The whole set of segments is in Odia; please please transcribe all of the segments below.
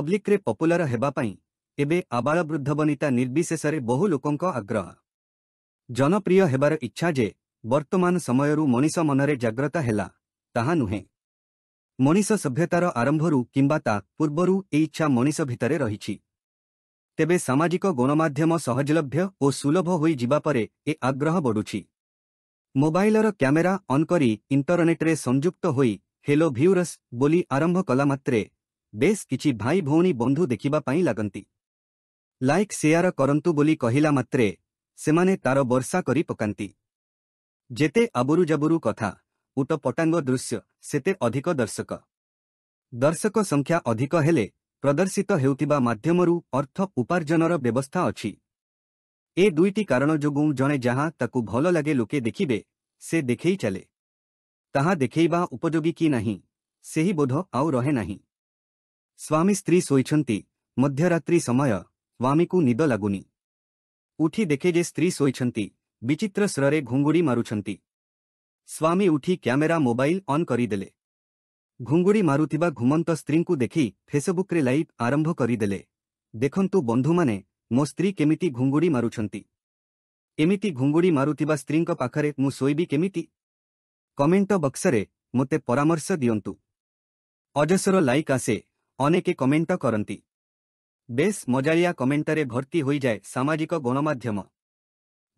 पब्लिक रे पॉपुलर हेबा पई एबे आबाल वृद्ध बनिता निर्विशेषरे बहु लोकंक आग्रह जनप्रिय हेबार इच्छा जे वर्तमान समयरू मनीष मनरे जाग्रता हेला ताहा नुहे। मनीष सभ्यतार आरंभरू किंबा ता पूर्वरू ए इच्छा मनीष भितरे रहिछि। तेबे सामाजिक गणमाध्यम सहजलभ्य और सुलभ होई जिबा परे ए आग्रह बढ़ुछि। मोबाइलर कैमेरा ऑन करी इंटरनेट रे संयुक्त होई हेलो व्यूअर्स बोली आरंभ कला मात्रे बेस किछि भाई भौणी बंधु देखिबा पई लागंती। लाइक शेयर करंतु बोली कहिला मात्रे सेमाने तार वर्षा करी पकांती। जेते आबुरु जाबुरु कथा उट पटांग दृश्य सेते अधिक दर्शक संख्या अधिक हेले प्रदर्शित हेउतिबा माध्यमरू अर्थ उपार्जनर व्यवस्था अछि। ए दुईटी कारण जोगुं जणे जहाँ ताकु भल लागे लोके देखिबे से देखेई चले। ताहा देखेइबा उपयोगी कि नाही सेही बोध आउ रहे नाही। स्वामी स्त्री सोइछंती मध्यरात्रि समय स्वामीकु निद लागुनी। उठी देखे जे स्त्री सोइछंती विचित्र स्वरे घुंगुड़ी मारुछंती। स्वामी उठी कैमेरा मोबाइल ऑन करिदेले। घुंगुड़ी मारुथिबा घुमंत स्त्रींकु देखि फेसबुक रे लाइव आरंभ करिदेले। देखंतु बंधु माने मो स्त्री केमिति घुंगुड़ी मारुछंती। एमिति घुंगुड़ी मारुथिबा स्त्रींक पाखरे मु सोइबी केमिति? कमेंट बक्सरे मोते परामर्श दियंतु। अजस्र लाइक आसे अनेके कमेंट करंती। बेस मजालिया कमेंटरे भर्ती होई जाए सामाजिक गणमाध्यम।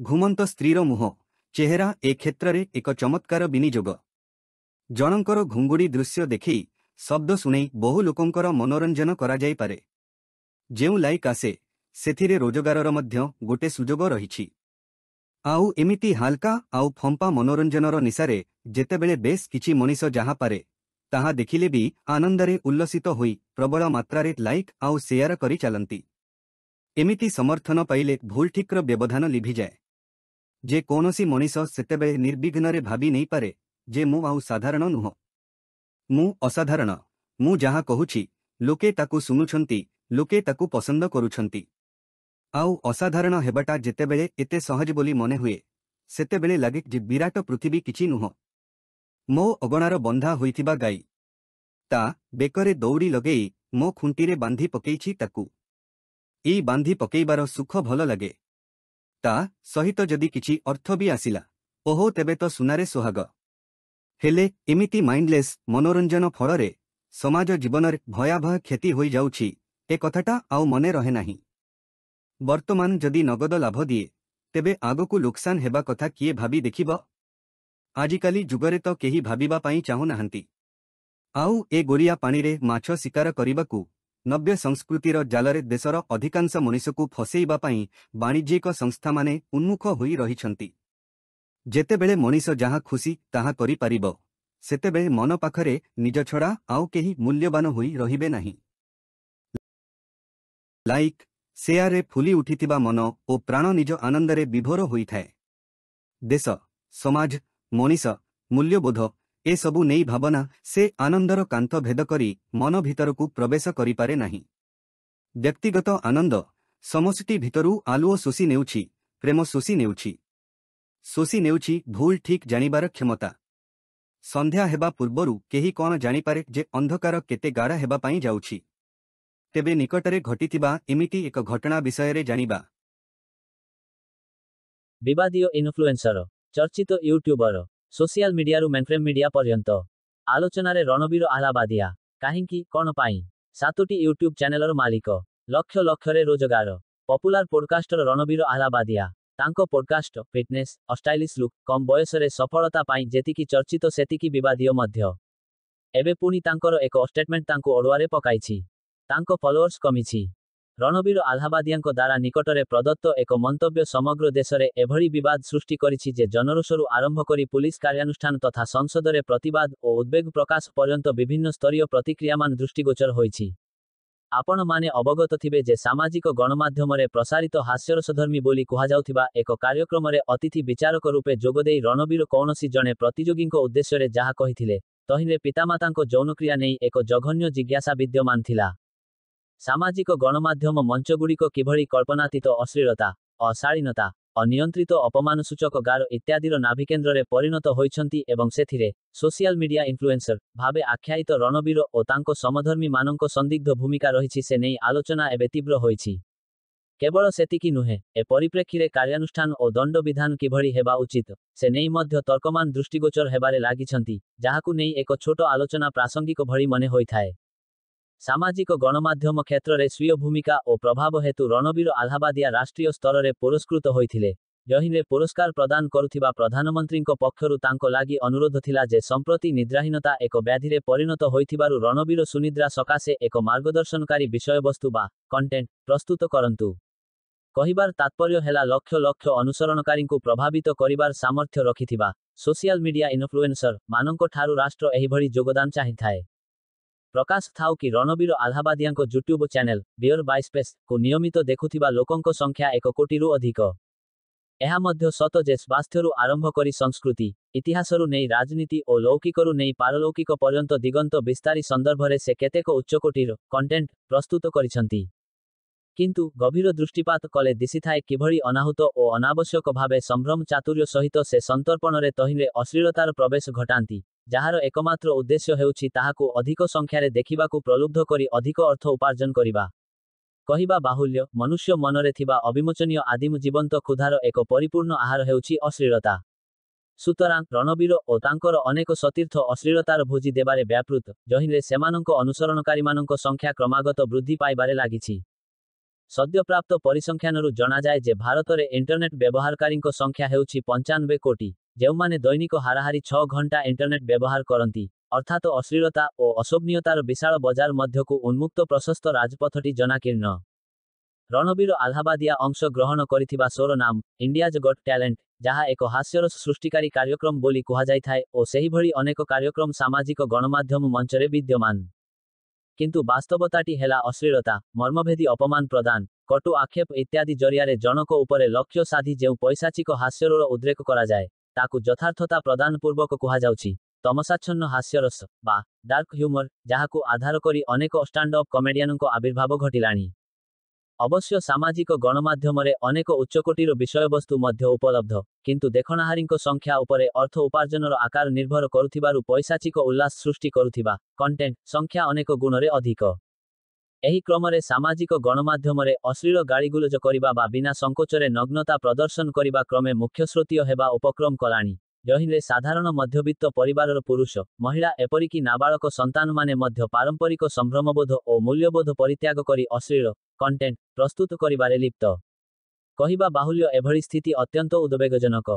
घुमंत स्त्रीर मुह चेहरा ए क्षेत्र में एक चमत्कार विनियोग। जनंकर घुंगुड़ी दृश्य देखी शब्द शुणई बहु लोकंकर मनोरंजन करा जाई पारे। जेउ लाइक आसे सेथिरे रोजगारर मध्य गोटे सुजोग रहिछि। आउ एमिति हालका आउ फंपा मनोरंजनर निशारे जेतेबेले बेस किछि मनीष जहाँ पारे ताहा देखिले भी आनंदरे उल्लसित होई प्रबल मात्रारे लाइक आउ शेयर करी चलंती। एमिति समर्थन पाइले भूल ठीकर व्यवधान लिभि जाए। जे कोनोसी मनीष सेतेबेले निर्विघ्नरे भाबी नहीं पारे जे मु आउ साधारण नुह, मु असाधारण। मु जहाँ कहुछि लोके ताकु सुनुछंती, लोके ताकु पसंद करुछंती। आउ असाधारण हेबाटा जेतेबेले एते सहज बोली मने हुए सेतेबेले लागे जे विराट पृथ्वी किछि नुह। मो अगणार बंधा होइथिबा गाई ता बेकरे दौड़ी लगेई मो खुंटीरे बांधी पकेइछि ताकू। ई बांधी पकेइबार सुख भल लागे। ता सहित जदि किछि अर्थ भी आसिला ओहो तेबे तो सुनारे सोहाग। हेले एमिति माइंडलेस मनोरंजन फलरे समाज जीवनरे भयावह क्षति होई जाउछि ए कथाटा आउ मने रहे नाही। वर्तमान जदि नगद लाभ दिए तेबे आगकु लोकसान हेबा कथा किए भाबी देखिब? आजिकाली जुगरे तो केही भाबिबा पाई चाहू नाहंती। आउ ए गोरिया पानीरे माछ शिकार करिबाकू नव्य संस्कृतिर जालरे देशर अधिकांश मनुष्यकू फसेइबा पाई वाणिज्यिक संस्था माने उन्मुख होई रहिछंती। जेतेबेले मनीष जहाँ खुशी ताहा करि पारिब सेतेबेले मन पाखरे निज छड़ा आउ केही मूल्यवान होई रहिबे नाही। लाइक शेयर रे फुली उठिथिबा मन ओ प्राण निज आनंदरे विभोर होइथाए। देश समाज मनीष मूल्यबोध ए सबु नेई भावना से आनंदर कांथ भेद करी मन भितरकू प्रवेश करिपारे नाही। व्यक्तिगत आनंद समष्टि भितरू आलुओ शोषी नेउछि, प्रेम शोषी नेउछि भूल ठीक जानिबार क्षमता। संध्या हेबा पूर्वरू केही कोन जानिपारे जे अंधकार केते गाढ़ा हेबा पाई जाउछि। तेबे निकटरे घटिथिबा एमिति एक घटना विषयरे जानिबा। विवादीय इन्फ्लुएंसर चर्चित यूट्यूबर सोशल मीडियारू मेनफ्रेम मीडिया पर्यंत आलोचनारे रणबीर आह्लाबादिया काहिंकी कोन पाई 7टी यूट्यूब चैनलर मालिक लक्ष लक्षरे रोजगार पॉपुलर पॉडकास्टर रणबीर आह्लाबादिया तांको पॉडकास्ट फिटनेस स्टाइलिश लुक कम बयसरे सफलता पाई जेतिकी चर्चित सेतिकी विवादीय मध्य एबे पुनी तांकर एक स्टेटमेंट तांको ओडवारे पकाइछि। तांको फॉलोअर्स कमिछि। रणबीर आह्लाबादियाଙ୍କ द्वारा निकटरे प्रदत्त एक मंतव्य समग्र देशरे एभଳି विवाद सृष्टि करिछि जे जनरोषरू आरंभ करी पुलिस कार्यानुष्ठान तथा संसदरे प्रतिवाद और उद्वेग प्रकाश पर्यंत विभिन्न स्तरीय प्रतिक्रियामान दृष्टिगोचर होइछि। आपण माने अवगत थिबे जे सामाजिक गणमाध्यमरे प्रसारित हास्यरसधर्मी बोली कुहाजाउथिबा एक कार्यक्रमरे अतिथि विचारक रूपे जोगदेई रणबीर कौनसी जणे प्रतियोगीଙ୍କ उद्देश्यरे जाहा कहिथिले तहिरे पितामाताଙ୍କ यौनक्रिया नेई एक जघन्य जिज्ञासा विद्यमान थिला। सामाजिक गणमाध्यम मंचगुड़िक किभଳି कल्पनातीत अश्लीलता अशालीनता ଅନିୟନ୍ତ୍ରିତ ଅପମାନସୂଚକ ଗାର ଇତ୍ୟାଦିର ନାଭିକେନ୍ଦ୍ରରେ ପରିଣତ ହୋଇଛନ୍ତି ଏବଂ ସେଥିରେ ସୋସିଆଲ ମିଡିଆ ଇନଫ୍ଲୁଏନ୍ସର ଭାବେ ଆଖ୍ୟାୟିତ ରଣବୀର ଓ ତାଙ୍କ ସମଧର୍ମୀମାନଙ୍କ ସନ୍ଦିଗ୍ଧ ଭୂମିକା ରହିଛି ସେ ନେଇ ଆଲୋଚନା ଏବେ ତୀବ୍ର ହୋଇଛି। କେବଳ ସେତିକି ନୁହେଁ, ଏ ପରିପ୍ରେକ୍ଷୀରେ କାର୍ଯ୍ୟାନୁଷ୍ଠାନ ଓ ଦଣ୍ଡବିଧାନ କିଭଳି ହେବା ଉଚିତ, ସେ ନେଇ ମଧ୍ୟ ତର୍କମାନ ଦୃଷ୍ଟିଗୋଚର ହେବାରେ ଲାଗିଛନ୍ତି, ଯାହାକୁ ନେଇ ଏକ ଛୋଟ ଆଲୋଚନା ପ୍ରାସଙ୍ଗିକ ଭଳି ମନେ ହୋଇଥାଏ। ସାମାଜିକ ଗଣମାଧ୍ୟମ କ୍ଷେତ୍ରରେ ସ୍ୱୀୟ ଭୂମିକା ଓ ପ୍ରଭାବ ହେତୁ ରଣବୀର ଆହ୍ଲାବାଦିଆ ରାଷ୍ଟ୍ରୀୟ ସ୍ତରରେ ପୁରସ୍କୃତ ହୋଇଥିଲେ। ଜହିରେ ପୁରସ୍କାର ପ୍ରଦାନ କରୁଥିବା ପ୍ରଧାନମନ୍ତ୍ରୀଙ୍କ ପକ୍ଷରୁ ତାଙ୍କ ଲାଗି ଅନୁରୋଧ ଥିଲା ଯେ ସମ୍ପ୍ରତି ନିଦ୍ରାହୀନତା ଏକ ବ୍ୟାଧିରେ ପରିଣତ ହୋଇଥିବାରୁ ରଣବୀର ସୁନିଦ୍ରା ସକାଶେ ଏକ ମାର୍ଗଦର୍ଶନକାରୀ ବିଷୟବସ୍ତୁ ବା କଣ୍ଟେଣ୍ଟ ପ୍ରସ୍ତୁତ କରନ୍ତୁ। କହିବାର ତାତ୍ପର୍ଯ୍ୟ ହେଲା ଲକ୍ଷ ଲକ୍ଷ ଅନୁସରଣକାରୀଙ୍କୁ ପ୍ରଭାବିତ କରିବାର ସାମର୍ଥ୍ୟ ରଖିଥିବା ସୋସିଆଲ ମିଡିଆ ଇନଫ୍ଲୁଏନ୍ସର ମାନଙ୍କ ଠାରୁ ରାଷ୍ଟ୍ର ଏହିଭଳି ଯୋଗଦାନ ଚାହିଁଥାଏ। ପ୍ରକାଶ ଥାଉ କି ରଣବୀର ଆହ୍ଲାବାଦିଆଙ୍କ YouTube channel BeerBiceps କୁ ନିୟମିତ ଦେଖୁଥିବା ଲୋକଙ୍କ ସଂଖ୍ୟା 1 କୋଟିରୁ ଅଧିକ। ଏହା ମଧ୍ୟ ସତ ଯେ ସ୍ୱାସ୍ଥ୍ୟରୁ ଆରମ୍ଭ କରି ସଂସ୍କୃତି, ଇତିହାସରୁ ନେଇ ରାଜନୀତି ଓ ଲୌକିକରୁ ନେଇ ପାରଲୌକିକ ପର୍ଯ୍ୟନ୍ତ ଦିଗନ୍ତ ବିସ୍ତାରୀ ସନ୍ଦର୍ଭରେ ସେ କେତେକ ଉଚ୍ଚକୋଟୀର କଣ୍ଟେଣ୍ଟ ପ୍ରସ୍ତୁତ କରିଛନ୍ତି। କିନ୍ତୁ ଗଭୀର ଦୃଷ୍ଟିପାତ କଲେ ଦିଶିଥାଏ କିଭଳି ଅନାହୁତ ଓ ଅନାବଶ୍ୟକ ଭାବେ ସମ୍ଭ୍ରମ ଚାତୁର୍ୟ ସହିତ ସେ ସନ୍ତର୍ପଣରେ ତହିଁରେ ଅଶ୍ଳୀଳତାର ପ୍ରବେଶ ଘଟାନ୍ତି, ଯାହାର ଏକମାତ୍ର ଉଦ୍ଦେଶ୍ୟ ହେଉଛି ତାହାକୁ ଅଧିକ ସଂଖ୍ୟାରେ ଦେଖିବାକୁ ପ୍ରଲୁବ୍ଧ କରି ଅଧିକ ଅର୍ଥ ଉପାର୍ଜନ କରିବା। କହିବା ବାହୁଲ୍ୟ, ମନୁଷ୍ୟ ମନରେ ଥିବା ଅବିମୋଚନୀୟ ଆଦିମ ଜୀବନ୍ତ କ୍ଷୁଧାର ଏକ ପରିପୂର୍ଣ୍ଣ ଆହାର ହେଉଛି ଅଶ୍ଳୀଳତା। ସୁତରାଂ ରଣବୀର ଓ ତାଙ୍କର ଅନେକ ସତୀର୍ଥ ଅଶ୍ଳୀଳତାର ଭୋଜି ଦେବାରେ ବ୍ୟାପୃତ, ଜହିଁରେ ସେମାନଙ୍କ ଅନୁସରଣକାରୀମାନଙ୍କ ସଂଖ୍ୟା କ୍ରମାଗତ ବୃଦ୍ଧି ପାଇବାରେ ଲାଗିଛି। ସଦ୍ୟପ୍ରାପ୍ତ ପରିସଂଖ୍ୟାନରୁ ଜଣାଯାଏ ଯେ ଭାରତରେ ଇଣ୍ଟରନେଟ ବ୍ୟବହାରକାରୀଙ୍କ ସଂଖ୍ୟା ହେଉଛି 95 କୋଟି, ଯେଉଁମାନେ ଦୈନିକ ହାରାହାରି 6 ଘଣ୍ଟା ଇଣ୍ଟରନେଟ ବ୍ୟବହାର କରନ୍ତି, ଅର୍ଥାତ ଅଶ୍ଳୀଳତା ଓ ଅଶୋଭନୀୟତାର ବିଶାଳ ବଜାର ମଧ୍ୟକୁ ଉନ୍ମୁକ୍ତ ପ୍ରଶସ୍ତ ରାଜପଥଟି ଜନାକୀର୍ଣ୍ଣ। ରଣବୀର ଆହ୍ଲାବାଦିଆ ଅଂଶ ଗ୍ରହଣ କରିଥିବା ଶୋର ନାମ ଇଣ୍ଡିଆଜ ଗଟ୍ ଟ୍ୟାଲେଣ୍ଟ, ଯାହା ଏକ ହାସ୍ୟରସ ସୃଷ୍ଟିକାରୀ କାର୍ଯ୍ୟକ୍ରମ ବୋଲି କୁହାଯାଇଥାଏ ଓ ସେହିଭଳି ଅନେକ କାର୍ଯ୍ୟକ୍ରମ ସାମାଜିକ ଗଣମାଧ୍ୟମ ମଞ୍ଚରେ ବିଦ୍ୟମାନ। କିନ୍ତୁ ବାସ୍ତବତାଟି ହେଲା ଅଶ୍ଳୀଳତା, ମର୍ମଭେଦୀ ଅପମାନ ପ୍ରଦାନ, କଟୁ ଆକ୍ଷେପ ଇତ୍ୟାଦି ଜରିଆରେ ଜଣକ ଉପରେ ଲକ୍ଷ୍ୟ ସାଧି ଯେଉଁ ପୈଶାଚିକ ହାସ୍ୟରୋଳ ଉଦ୍ରେକ କରାଯାଏ, ତାକୁ ଯଥାର୍ଥତା ପ୍ରଦାନ ପୂର୍ବକ କୁହାଯାଉଛି ତମସାଚ୍ଛନ୍ନ ହାସ୍ୟରସ ବା ଡାର୍କ ହ୍ୟୁମର, ଯାହାକୁ ଆଧାର କରି ଅନେକ ଷ୍ଟାଣ୍ଡ ଅପ୍ କମେଡିଆନଙ୍କ ଆବିର୍ଭାବ ଘଟିଲାଣି। ଅବଶ୍ୟ ସାମାଜିକ ଗଣମାଧ୍ୟମରେ ଅନେକ ଉଚ୍ଚକୋଟୀର ବିଷୟବସ୍ତୁ ମଧ୍ୟ ଉପଲବ୍ଧ, କିନ୍ତୁ ଦେଖଣାହାରୀଙ୍କ ସଂଖ୍ୟା ଉପରେ ଅର୍ଥ ଉପାର୍ଜନର ଆକାର ନିର୍ଭର କରୁଥିବାରୁ ପୈଶାଚିକ ଉଲ୍ଲାସ ସୃଷ୍ଟି କରୁଥିବା କଣ୍ଟେଣ୍ଟ ସଂଖ୍ୟା ଅନେକ ଗୁଣରେ ଅଧିକ। ଏହି କ୍ରମରେ ସାମାଜିକ ଗଣମାଧ୍ୟମରେ ଅଶ୍ଳୀଳ ଗାଳିଗୁଲଜ କରିବା ବା ବିନା ସଂକୋଚରେ ନଗ୍ନତା ପ୍ରଦର୍ଶନ କରିବା କ୍ରମେ ମୁଖ୍ୟସ୍ରୋତୀୟ ହେବା ଉପକ୍ରମ କଲାଣି, ଜହିଁରେ ସାଧାରଣ ମଧ୍ୟବିତ୍ତ ପରିବାରର ପୁରୁଷ, ମହିଳା ଏପରିକି ନାବାଳକ ସନ୍ତାନମାନେ ମଧ୍ୟ ପାରମ୍ପରିକ ସମ୍ଭ୍ରମବୋଧ ଓ ମୂଲ୍ୟବୋଧ ପରିତ୍ୟାଗ କରି ଅଶ୍ଳୀଳ କଣ୍ଟେଣ୍ଟ ପ୍ରସ୍ତୁତ କରିବାରେ ଲିପ୍ତ। କହିବା ବାହୁଲ୍ୟ, ଏଭଳି ସ୍ଥିତି ଅତ୍ୟନ୍ତ ଉଦ୍ବେଗଜନକ।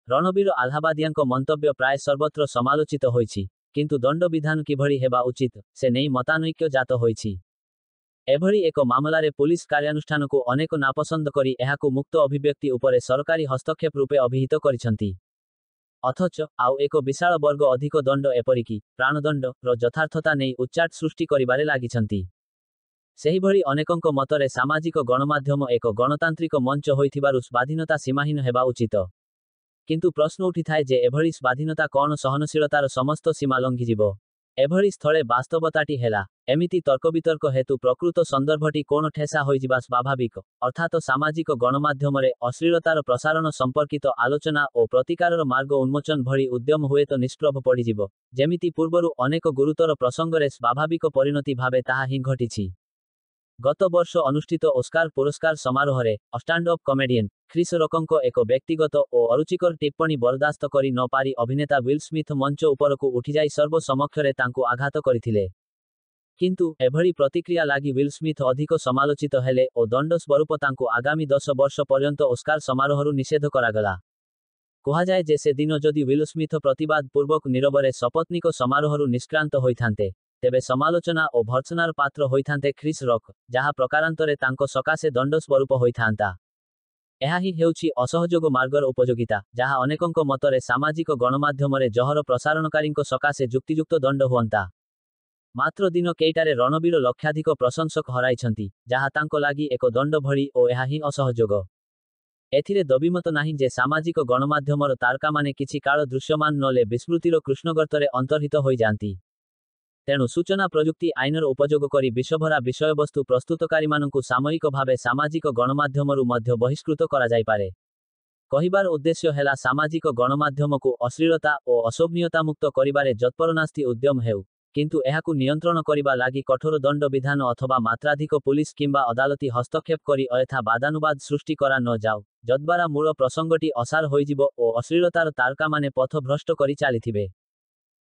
ରଣବୀର ଆହ୍ଲାବାଦିଆଙ୍କ ମନ୍ତବ୍ୟ ପ୍ରାୟ ସର୍ବତ୍ର ସମାଲୋଚିତ ହୋଇଛି, କିନ୍ତୁ ଦଣ୍ଡବିଧାନ କିଭଳି ହେବା ଉଚିତ, ସେ ନେଇ ମତାନୈକ୍ୟ ଜାତ ହୋଇଛି। ଏଭଳି ଏକ ମାମଲାରେ ପୁଲିସ କାର୍ଯ୍ୟାନୁଷ୍ଠାନକୁ ଅନେକ ନାପସନ୍ଦ କରି ଏହାକୁ ମୁକ୍ତ ଅଭିବ୍ୟକ୍ତି ଉପରେ ସରକାରୀ ହସ୍ତକ୍ଷେପ ରୂପେ ଅଭିହିତ କରିଛନ୍ତି। ଅଥଚ ଆଉ ଏକ ବିଶାଳ ବର୍ଗ ଅଧିକ ଦଣ୍ଡ ଏପରିକି ପ୍ରାଣଦଣ୍ଡ ର ଯଥାର୍ଥତା ନେଇ ଉଚ୍ଚାଟ ସୃଷ୍ଟି କରିବାରେ ଲାଗିଛନ୍ତି। ସେହିଭଳି ଅନେକଙ୍କ ମତରେ ସାମାଜିକ ଗଣମାଧ୍ୟମ ଏକ ଗଣତାନ୍ତ୍ରିକ ମଞ୍ଚ ହୋଇଥିବାରୁ ସ୍ୱାଧୀନତା ସୀମାହୀନ ହେବା ଉଚିତ। କିନ୍ତୁ ପ୍ରଶ୍ନ ଉଠିଥାଏ ଯେ ଏଭଳି ସ୍ୱାଧୀନତା କଣ ସହନଶୀଳତାର ସମସ୍ତ ସୀମା ଲଙ୍ଘିଯିବ? ଏଭଳି ସ୍ଥଳେ ବାସ୍ତବତାଟି ହେଲା, ଏମିତି ତର୍କବିତର୍କ ହେତୁ ପ୍ରକୃତ ସନ୍ଦର୍ଭଟି କୋଣ ଠେସା ହୋଇଯିବା ସ୍ୱାଭାବିକ, ଅର୍ଥାତ ସାମାଜିକ ଗଣମାଧ୍ୟମରେ ଅଶ୍ଳୀଳତାର ପ୍ରସାରଣ ସମ୍ପର୍କିତ ଆଲୋଚନା ଓ ପ୍ରତିକାରର ମାର୍ଗ ଉନ୍ମୋଚନ ଭଳି ଉଦ୍ୟମ ହୁଏତ ନିଷ୍ପ୍ରଭ ପଡ଼ିଯିବ, ଯେମିତି ପୂର୍ବରୁ ଅନେକ ଗୁରୁତର ପ୍ରସଙ୍ଗରେ ସ୍ୱାଭାବିକ ପରିଣତି ଭାବେ ତାହା ହିଁ ଘଟିଛି। ଗତ ବର୍ଷ ଅନୁଷ୍ଠିତ ଓସ୍କାର ପୁରସ୍କାର ସମାରୋହରେ ଷ୍ଟାଣ୍ଡ ଅପ୍ କମେଡିଆନ କ୍ରିସ୍ ରକଙ୍କ ଏକ ବ୍ୟକ୍ତିଗତ ଓ ଅରୁଚିକର ଟିପ୍ପଣୀ ବରଦାସ୍ତ କରି ନ ପାରି ଅଭିନେତା ୱିଲ୍ ସ୍ମିଥ ମଞ୍ଚ ଉପରକୁ ଉଠିଯାଇ ସର୍ବ ସମକ୍ଷରେ ତାଙ୍କୁ ଆଘାତ କରିଥିଲେ। କିନ୍ତୁ ଏଭଳି ପ୍ରତିକ୍ରିୟା ଲାଗି ୱିଲ୍ ସ୍ମିଥ ଅଧିକ ସମାଲୋଚିତ ହେଲେ ଓ ଦଣ୍ଡ ସ୍ୱରୂପ ତାଙ୍କୁ ଆଗାମୀ 10 ବର୍ଷ ପର୍ଯ୍ୟନ୍ତ ଓସ୍କାର ସମାରୋହରୁ ନିଷେଧ କରାଗଲା। କୁହାଯାଏ ଯେ ସେ ଦିନ ଯଦି ୱିଲ୍ ସ୍ମିଥ ପ୍ରତିବାଦ ପୂର୍ବକ ନିରବରେ ସପତ୍ନୀକ ସମାରୋହରୁ ନିଷ୍କ୍ରାନ୍ତ ହୋଇଥାନ୍ତେ, ତେବେ ସମାଲୋଚନା ଓ ଭର୍ତ୍ସନାର ପାତ୍ର ହୋଇଥାନ୍ତେ କ୍ରିସ୍ ରକ୍, ଯାହା ପ୍ରକାରାନ୍ତରେ ତାଙ୍କ ସକାଶେ ଦଣ୍ଡ ସ୍ୱରୂପ ହୋଇଥାନ୍ତା। ଏହା ହିଁ ହେଉଛି ଅସହଯୋଗ ମାର୍ଗର ଉପଯୋଗିତା, ଯାହା ଅନେକଙ୍କ ମତରେ ସାମାଜିକ ଗଣମାଧ୍ୟମରେ ଜହର ପ୍ରସାରଣକାରୀଙ୍କ ସକାଶେ ଯୁକ୍ତିଯୁକ୍ତ ଦଣ୍ଡ ହୁଅନ୍ତା। ମାତ୍ର ଦିନ କେଇଟାରେ ରଣବୀର ଲକ୍ଷାଧିକ ପ୍ରଶଂସକ ହରାଇଛନ୍ତି, ଯାହା ତାଙ୍କ ଲାଗି ଏକ ଦଣ୍ଡ ଭଳି ଓ ଏହା ହିଁ ଅସହଯୋଗ। ଏଥିରେ ଦବିମତ ନାହିଁ ଯେ ସାମାଜିକ ଗଣମାଧ୍ୟମର ତାରକାମାନେ କିଛି କାଳ ଦୃଶ୍ୟମାନ ନଲେ ବିସ୍ମୃତିର କୃଷ୍ଣଗର୍ତ୍ତରେ ଅନ୍ତର୍ହିତ ହୋଇଯାନ୍ତି। ତେଣୁ ସୂଚନା ପ୍ରଯୁକ୍ତି ଆଇନର ଉପଯୋଗ କରି ବିଷଭରା ବିଷୟବସ୍ତୁ ପ୍ରସ୍ତୁତକାରୀମାନଙ୍କୁ ସାମୟିକ ଭାବେ ସାମାଜିକ ଗଣମାଧ୍ୟମରୁ ମଧ୍ୟ ବହିଷ୍କୃତ କରାଯାଇପାରେ। କହିବାର ଉଦ୍ଦେଶ୍ୟ ହେଲା ସାମାଜିକ ଗଣମାଧ୍ୟମକୁ ଅଶ୍ଳୀଳତା ଓ ଅଶୋଭନୀୟତା ମୁକ୍ତ କରିବାରେ ଯତ୍ପରୋନାସ୍ତି ଉଦ୍ୟମ ହେଉ, କିନ୍ତୁ ଏହାକୁ ନିୟନ୍ତ୍ରଣ କରିବା ଲାଗି କଠୋର ଦଣ୍ଡ ବିଧାନ ଅଥବା ମାତ୍ରାଧିକ ପୁଲିସ କିମ୍ବା ଅଦାଲତୀ ହସ୍ତକ୍ଷେପ କରି ଅଯଥା ବାଦାନୁବାଦ ସୃଷ୍ଟି କରା ନ ଯାଉ, ଯଦ୍ୱାରା ମୂଳ ପ୍ରସଙ୍ଗଟି ଅସାର ହୋଇଯିବ ଓ ଅଶ୍ଳୀଳତାର ତାରକାମାନେ ପଥ ଭ୍ରଷ୍ଟ କରି ଚାଲିଥିବେ।